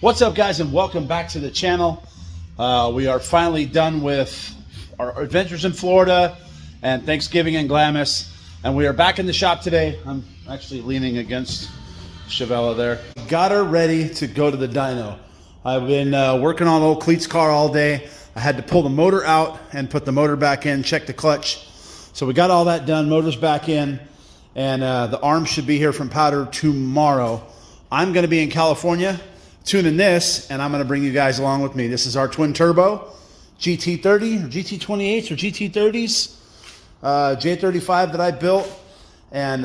What's up, guys, and welcome back to the channel. We are finally done with our adventures in Florida and Thanksgiving in Glamis, and we are back in the shop today. I'm actually leaning against Chevella there. Got her ready to go to the dyno. I've been working on old Cleet's car all day. I had to pull the motor out and put the motor back in, check the clutch. So we got all that done, motor's back in, and the arm should be here from powder tomorrow. I'm gonna be in California tuning this, and I'm gonna bring you guys along with me. This is our twin turbo GT30 or GT28s or GT30s, J35 that I built. And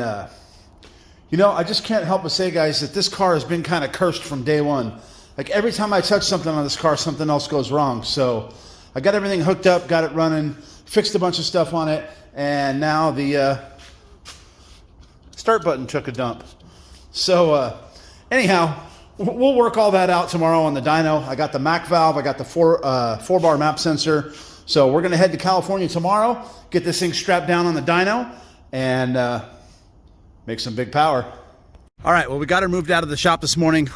you know, I just can't help but say, guys, that this car has been kind of cursed from day one. Like every time I touch something on this car, something else goes wrong. So I got everything hooked up, got it running, fixed a bunch of stuff on it, and now the start button took a dump. So anyhow, we'll work all that out tomorrow on the dyno. I got the Mac valve, I got the four bar map sensor. So we're gonna head to California tomorrow, get this thing strapped down on the dyno, and make some big power. All right, well, we got her moved out of the shop this morning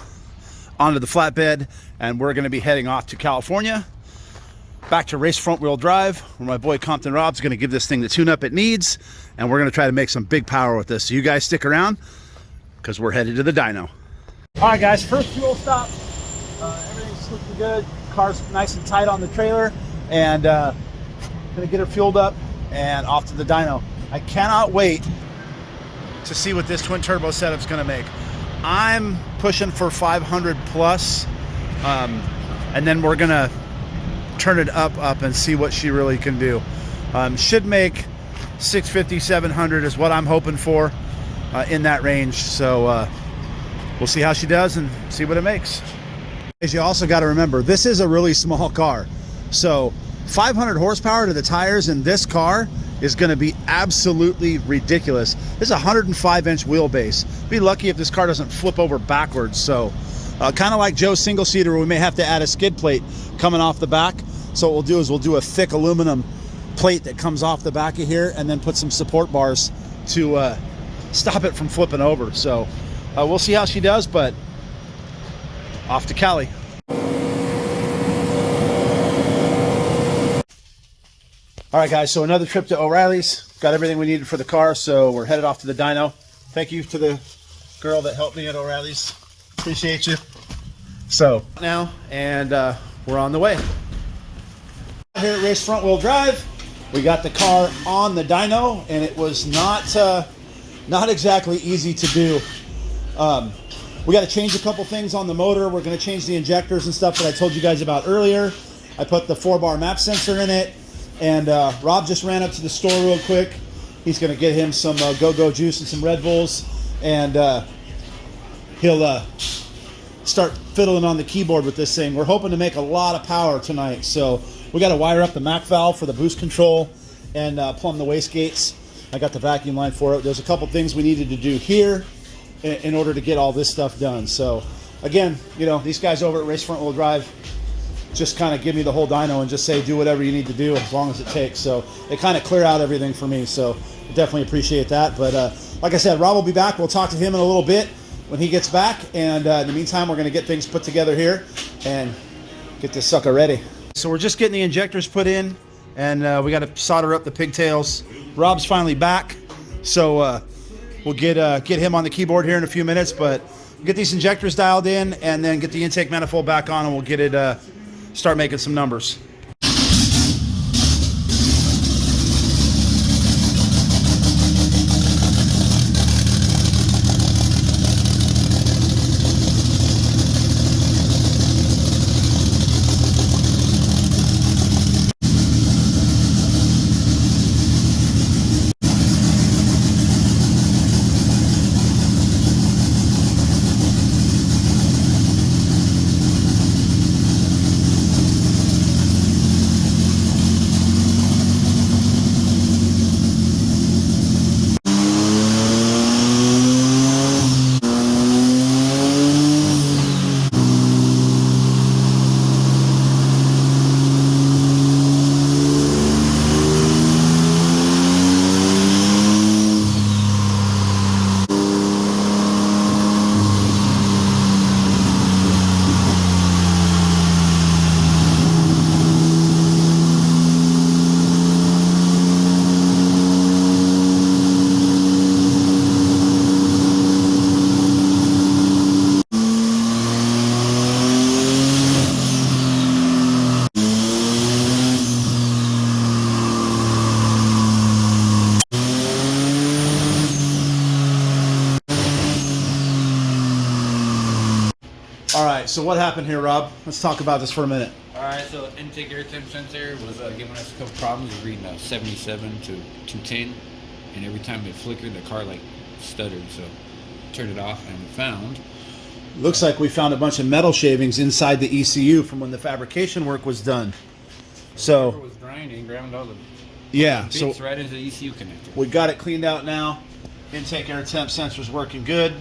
onto the flatbed, and we're gonna be heading off to California, back to race front wheel drive, where my boy Compton Rob's gonna give this thing the tune-up it needs, and we're gonna try to make some big power with this. So you guys stick around, because we're headed to the dyno. All right, guys, first fuel stop. Everything's looking good. Car's nice and tight on the trailer, and gonna get her fueled up and off to the dyno. I cannot wait to see what this twin turbo setup's gonna make. I'm pushing for 500 plus, and then we're gonna turn it up and see what she really can do. Should make 650, 700 is what I'm hoping for, in that range. So we'll see how she does and see what it makes. You also got to remember, this is a really small car. So 500 horsepower to the tires in this car is going to be absolutely ridiculous. This is a 105-inch wheelbase. Be lucky if this car doesn't flip over backwards. So kind of like Joe's single-seater, we may have to add a skid plate coming off the back. So what we'll do is we'll do a thick aluminum plate that comes off the back of here, and then put some support bars to stop it from flipping over. So we'll see how she does, but off to Cali. All right, guys, so another trip to O'Reilly's. Got everything we needed for the car, so we're headed off to the dyno. Thank you to the girl that helped me at O'Reilly's. Appreciate you. So now, and we're on the way. Here at Race Front Wheel Drive, we got the car on the dyno, and it was not exactly easy to do. We got to change a couple things on the motor. We're going to change the injectors and stuff that I told you guys about earlier. I put the 4-bar map sensor in it, and Rob just ran up to the store real quick. He's going to get him some go-go juice and some Red Bulls, and he'll start fiddling on the keyboard with this thing. We're hoping to make a lot of power tonight, so we got to wire up the Mac valve for the boost control and plumb the wastegates. I got the vacuum line for it. There's a couple things we needed to do here in order to get all this stuff done. So again, you know, these guys over at Race Front Wheel Drive just kind of give me the whole dyno and just say do whatever you need to do as long as it takes. So they kind of clear out everything for me, so I definitely appreciate that. But like I said, Rob will be back. We'll talk to him in a little bit when he gets back, and in the meantime, we're going to get things put together here and get this sucker ready. So we're just getting the injectors put in, and we got to solder up the pigtails. Rob's finally back, so we'll get him on the keyboard here in a few minutes, but we'll get these injectors dialed in and then get the intake manifold back on, and we'll get it start making some numbers. so what happened here, Rob? Let's talk about this for a minute. Alright, so intake air temp sensor was giving us a couple problems. It was reading 77 to 210, and every time it flickered, the car like stuttered. So turned it off, and we found. Looks like we found a bunch of metal shavings inside the ECU from when the fabrication work was done. So it was drying and ground all the bits right into the ECU connector. We got it cleaned out now. Intake air temp sensor's working good.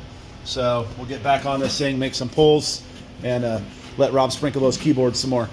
So we'll get back on this thing, make some pulls, and let Rob sprinkle those keyboards some more.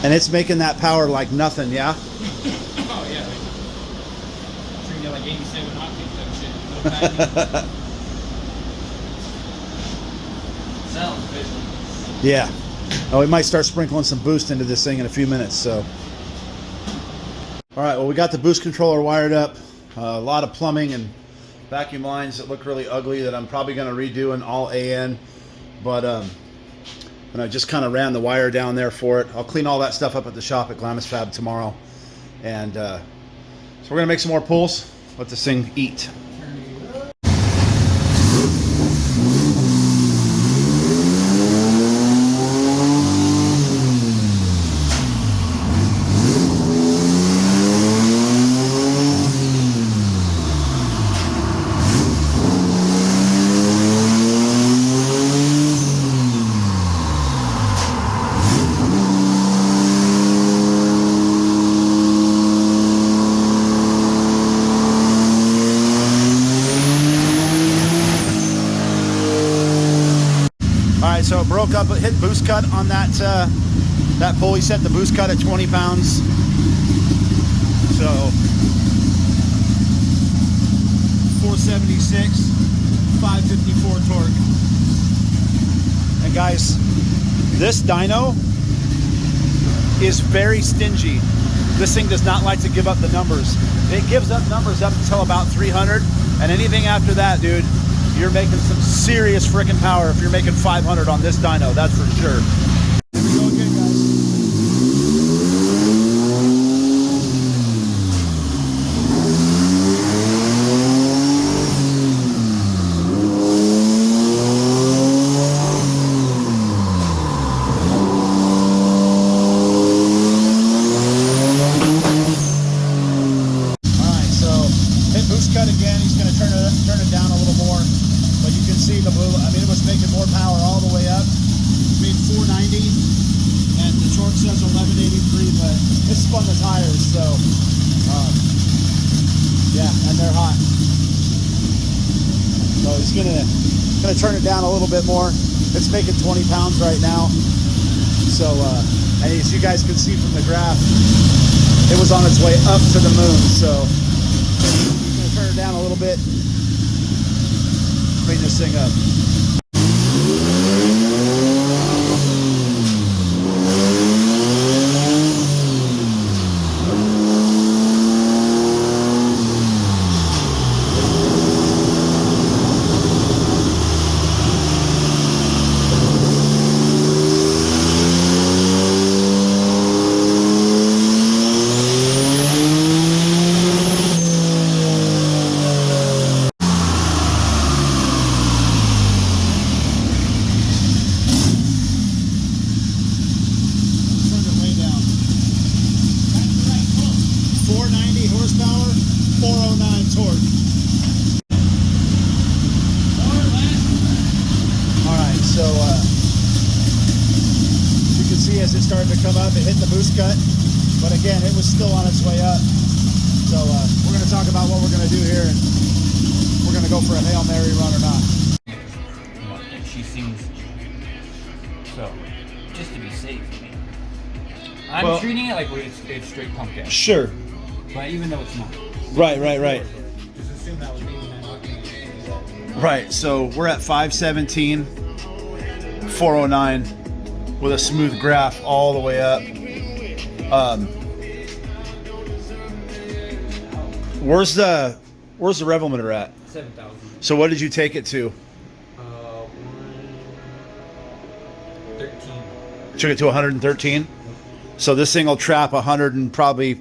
And it's making that power like nothing, yeah? Oh, yeah. Treating it like 87 octane type shit. Sounds good. Yeah. Oh, we might start sprinkling some boost into this thing in a few minutes, so. All right, well, we got the boost controller wired up. A lot of plumbing and vacuum lines that look really ugly that I'm probably going to redo in all AN. But and I just kind of ran the wire down there for it. I'll clean all that stuff up at the shop at Glamis Fab tomorrow. And so we're going to make some more pulls. Let this thing eat. So it broke up, it hit boost cut on that that pulley set the boost cut at 20 pounds. So 476, 554 torque. And guys, this dyno is very stingy. This thing does not like to give up the numbers. It gives up numbers up until about 300, and anything after that, dude, you're making some serious freaking power if you're making 500 on this dyno, that's for sure. Here we go again, guys. Cut again, he's going to turn it down a little more, but you can see the blue. I mean, it was making more power all the way up. It made 490, and the torque says 1183, but it spun the tires, so yeah, and they're hot. So he's going to turn it down a little bit more. It's making 20 pounds right now. So and as you guys can see from the graph, it was on its way up to the moon. So turn it down a little bit, clean this thing up. As it started to come up, it hit the boost cut, but again, it was still on its way up. So we're going to talk about what we're going to do here, and we're going to go for a Hail Mary run or not. And she seems so, just to be safe, I'm treating it like it's straight pump gas. Sure. But even though it's not. Right. Just assume that was me when I looked. Right, so we're at 517, 409. With a smooth graph all the way up. Where's the rev limiter at? 7,000. So what did you take it to? 113. Took it to 113. So this thing will trap 100 and probably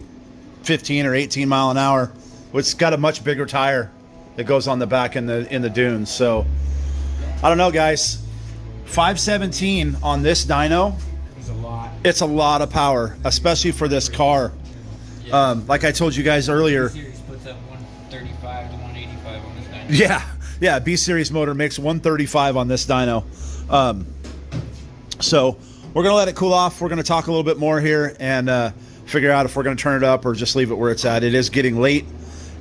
15 or 18 mile an hour, which has got a much bigger tire that goes on the back in the dunes. So I don't know, guys. 517 on this dyno. It's a lot. It's a lot of power, especially for this car. Yeah. Like I told you guys earlier. B-Series puts up 135 to 185 on this dyno. Yeah. B-Series motor makes 135 on this dyno. So we're gonna let it cool off. We're gonna talk a little bit more here and figure out if we're gonna turn it up or just leave it where it's at. It is getting late,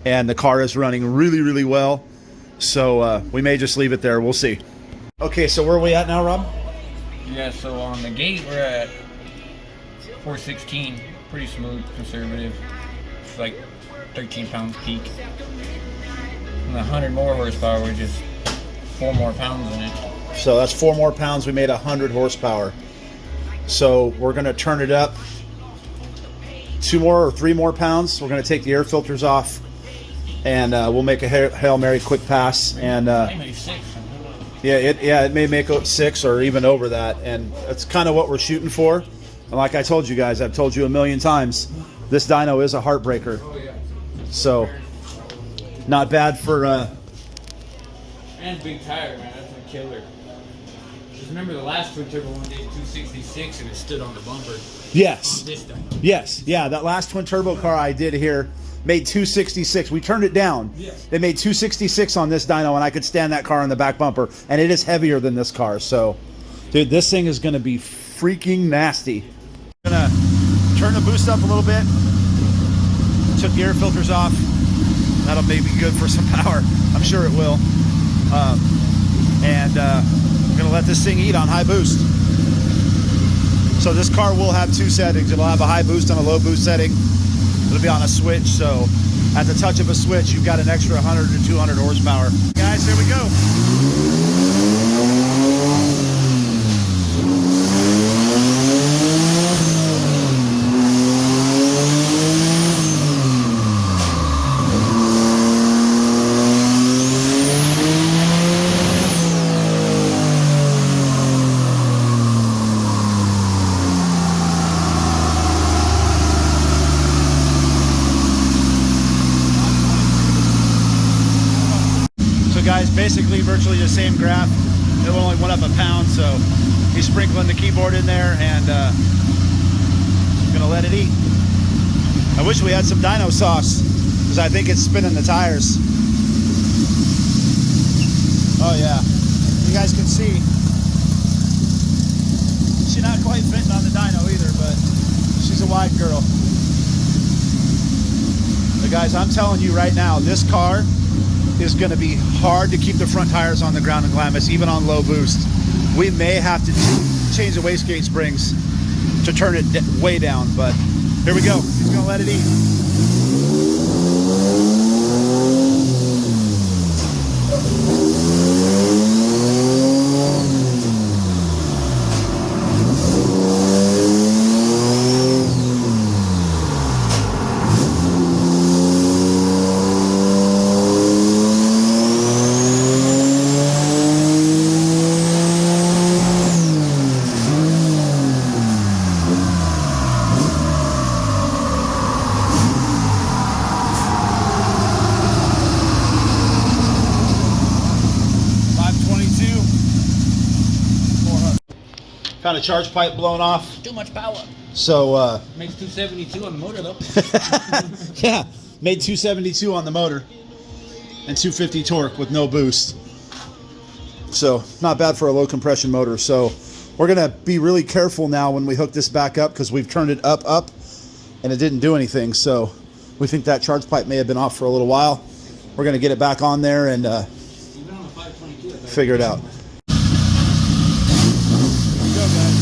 and the car is running really, really well. So we may just leave it there. We'll see. Okay, so where are we at now, Rob? Yeah, so on the gate we're at 416, pretty smooth, conservative. It's like 13 pounds peak. And 100 more horsepower, which is 4 more pounds in it. So that's 4 more pounds. We made 100 horsepower. So we're gonna turn it up 2 more or 3 more pounds. We're gonna take the air filters off, and we'll make a Hail Mary quick pass. And maybe 6. it may make 6 or even over that, and that's kind of what we're shooting for. And like I told you guys, I've told you a million times, this dyno is a heartbreaker. Oh yeah. So not bad for and big tire, man. That's a killer. Just remember the last twin turbo one did 266 and it stood on the bumper. Yes. On this dyno. Yes. Yeah, that last twin turbo car I did here made 266. We turned it down. Yes. They made 266 on this dyno, and I could stand that car on the back bumper, and it is heavier than this car. So, dude, this thing is going to be freaking nasty. I'm going to turn the boost up a little bit. Took the air filters off. That'll maybe be good for some power. I'm sure it will. And I'm going to let this thing eat on high boost. So this car will have 2 settings. It'll have a high boost and a low boost setting. It'll be on a switch, so at the touch of a switch, you've got an extra 100 to 200 horsepower. Guys, here we go. guys, basically virtually the same graph. It only went up a pound, so he's sprinkling the keyboard in there and gonna let it eat. I wish we had some Dyno sauce because I think it's spinning the tires. Oh yeah, you guys can see she's not quite fitting on the dyno either, but she's a wide girl. But guys, I'm telling you right now, this car is going to be hard to keep the front tires on the ground in Glamis, even on low boost. We may have to change the wastegate springs to turn it way down, but here we go. He's going to let it eat. 400. Found a charge pipe blown off. Too much power. So Makes 272 on the motor though. yeah, made 272 on the motor and 250 torque with no boost. So not bad for a low compression motor. So we're gonna be really careful now when we hook this back up because we've turned it up and it didn't do anything. So we think that charge pipe may have been off for a little while. We're gonna get it back on there and figure it out. Here we go, guys.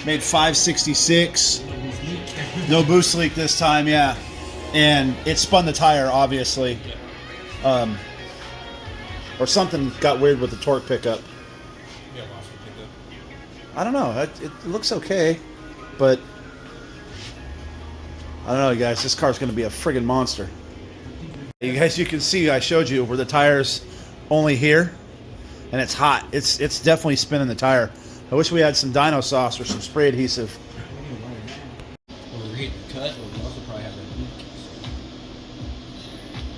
Made 566. No boost leak this time, yeah. And it spun the tire, obviously. Or something got weird with the torque pickup. I don't know. It looks okay, but I don't know, you guys. This car's going to be a friggin' monster. You guys, you can see I showed you where the tire's only here, and it's hot. It's definitely spinning the tire. I wish we had some Dyno sauce or some spray adhesive.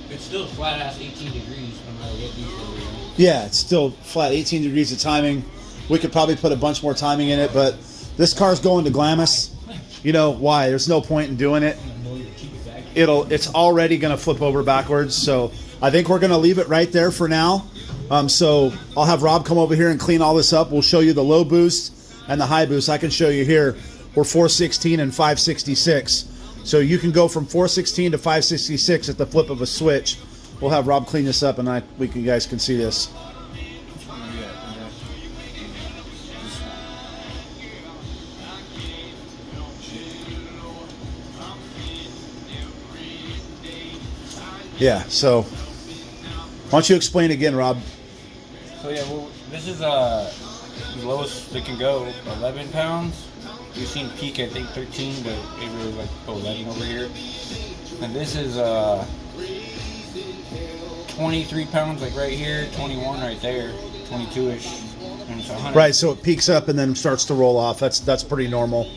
It's still flat ass 18 degrees no matter what these are. Yeah, it's still flat 18 degrees of timing. We could probably put a bunch more timing in it, but this car's going to Glamis. You know why? There's no point in doing it. It's already going to flip over backwards, so I think we're going to leave it right there for now. So I'll have Rob come over here and clean all this up. We'll show you the low boost and the high boost. I can show you here. We're 416 and 566. So you can go from 416 to 566 at the flip of a switch. We'll have Rob clean this up and you guys can see this. Yeah, so why don't you explain again, Rob? So yeah, well, this is the lowest it can go, 11 pounds. We've seen peak, I think 13, but it was like 11 over here. And this is 23 pounds, like right here, 21 right there, 22-ish. And it's 100. Right, so it peaks up and then starts to roll off. That's pretty normal.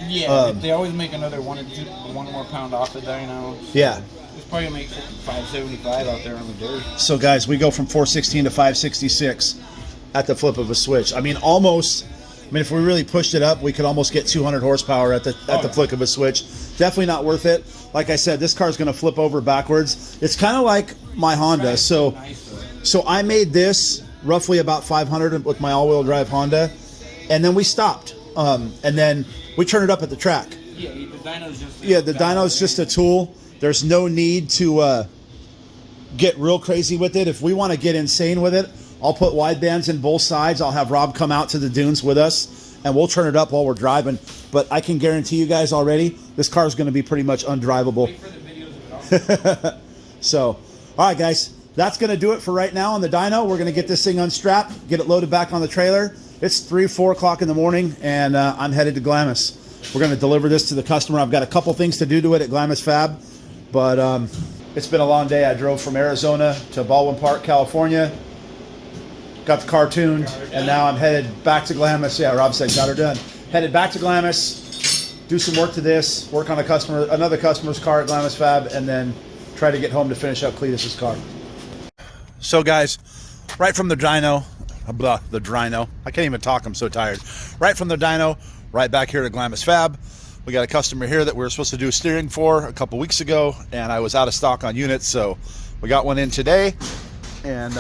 Yeah, they always make another 1 more pound off the dyno. So yeah. It's probably gonna make 575 out there on the dirt. So guys, we go from 416 to 566 at the flip of a switch. I mean, almost. I mean, if we really pushed it up, we could almost get 200 horsepower at the flick of a switch. Definitely not worth it. Like I said, this car's going to flip over backwards. It's kind of like my Honda. So I made this roughly about 500 with my all-wheel drive Honda, and then we stopped. And then we turned it up at the track. Yeah, the dyno's just the dyno's just a tool. There's no need to get real crazy with it. If we want to get insane with it, I'll put wide bands in both sides. I'll have Rob come out to the dunes with us, and we'll turn it up while we're driving. But I can guarantee you guys already, this car is going to be pretty much undrivable. Wait for the videos of it all. So, all right, guys, that's going to do it for right now on the dyno. We're going to get this thing unstrapped, get it loaded back on the trailer. It's 3, 4 o'clock in the morning, and I'm headed to Glamis. We're going to deliver this to the customer. I've got a couple things to do to it at Glamis Fab, but it's been a long day. I drove from Arizona to Baldwin Park, California, got the car tuned, and now I'm headed back to Glamis. Yeah, Rob said got her done. Headed back to Glamis, do some work to this, work on another customer's car at Glamis Fab, and then try to get home to finish up Cletus's car. So guys, right from the dyno, I can't even talk, I'm so tired. Right from the dyno, right back here to Glamis Fab. We got a customer here that we were supposed to do steering for a couple weeks ago, and I was out of stock on units, so we got one in today, and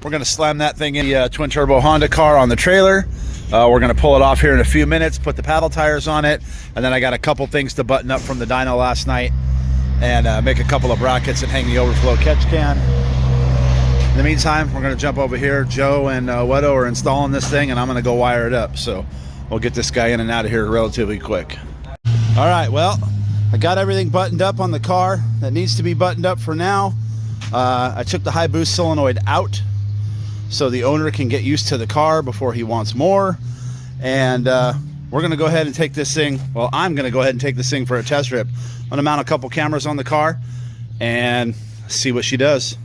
we're gonna slam that thing in the twin turbo Honda car on the trailer. We're gonna pull it off here in a few minutes, put the paddle tires on it, and then I got a couple things to button up from the dyno last night, and make a couple of brackets and hang the overflow catch can. In the meantime, we're going to jump over here. Joe and Wedo are installing this thing, and I'm going to go wire it up. So we'll get this guy in and out of here relatively quick. All right, well, I got everything buttoned up on the car that needs to be buttoned up for now. I took the high boost solenoid out so the owner can get used to the car before he wants more. And we're going to go ahead and take this thing. Well, I'm going to go ahead and take this thing for a test trip. I'm going to mount a couple cameras on the car and see what she does.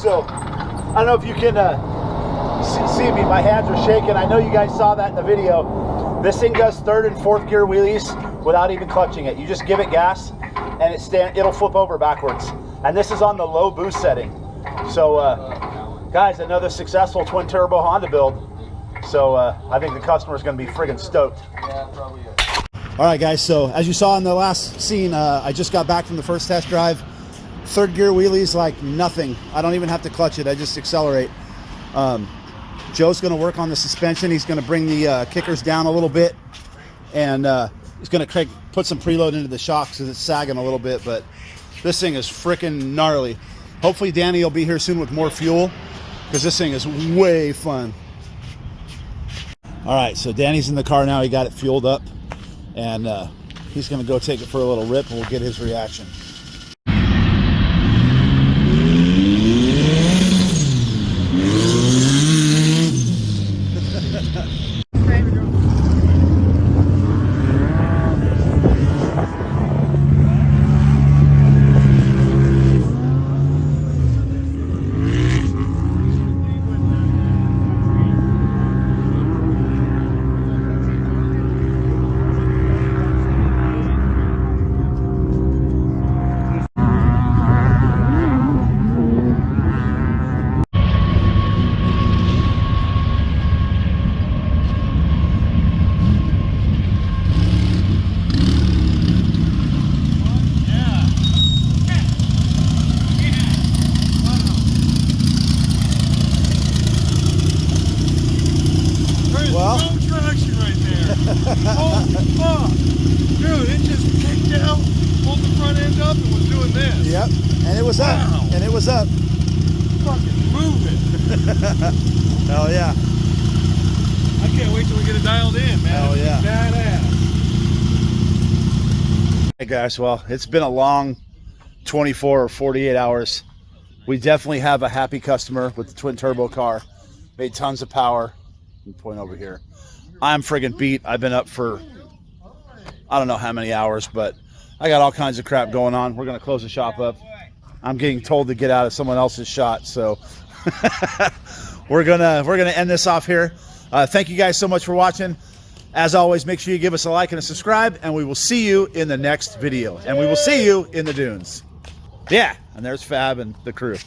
So I don't know if you can see me. My hands are shaking. I know you guys saw that in the video. This thing does 3rd and 4th gear wheelies without even clutching it. You just give it gas and it'll flip over backwards. And this is on the low boost setting. So guys, another successful twin turbo Honda build. So I think the customer is going to be friggin' stoked. Yeah, probably is. All right, guys, so as you saw in the last scene, I just got back from the first test drive. 3rd gear wheelies like nothing. I don't even have to clutch it. I just accelerate. Joe's going to work on the suspension. He's going to bring the kickers down a little bit, and he's going to put some preload into the shocks because it's sagging a little bit, but this thing is freaking gnarly. Hopefully Danny will be here soon with more fuel because this thing is way fun. All right, so Danny's in the car now. He got it fueled up, and he's going to go take it for a little rip, and we'll get his reaction. Holy fuck! Dude, it just kicked out, pulled the front end up, and was doing this. Yep, and it was up. And it was up. Fucking move it. Hell yeah. I can't wait till we get it dialed in, man. Hell yeah. Badass. Hey guys, well, it's been a long 24 or 48 hours. We definitely have a happy customer with the twin turbo car. Made tons of power. Let me point over here. I'm friggin' beat. I've been up for I don't know how many hours, but I got all kinds of crap going on. We're gonna close the shop up. I'm getting told to get out of someone else's shot, so we're gonna end this off here. Thank you guys so much for watching. As always, make sure you give us a like and a subscribe, and we will see you in the next video. And we will see you in the dunes. Yeah, and there's Fab and the crew.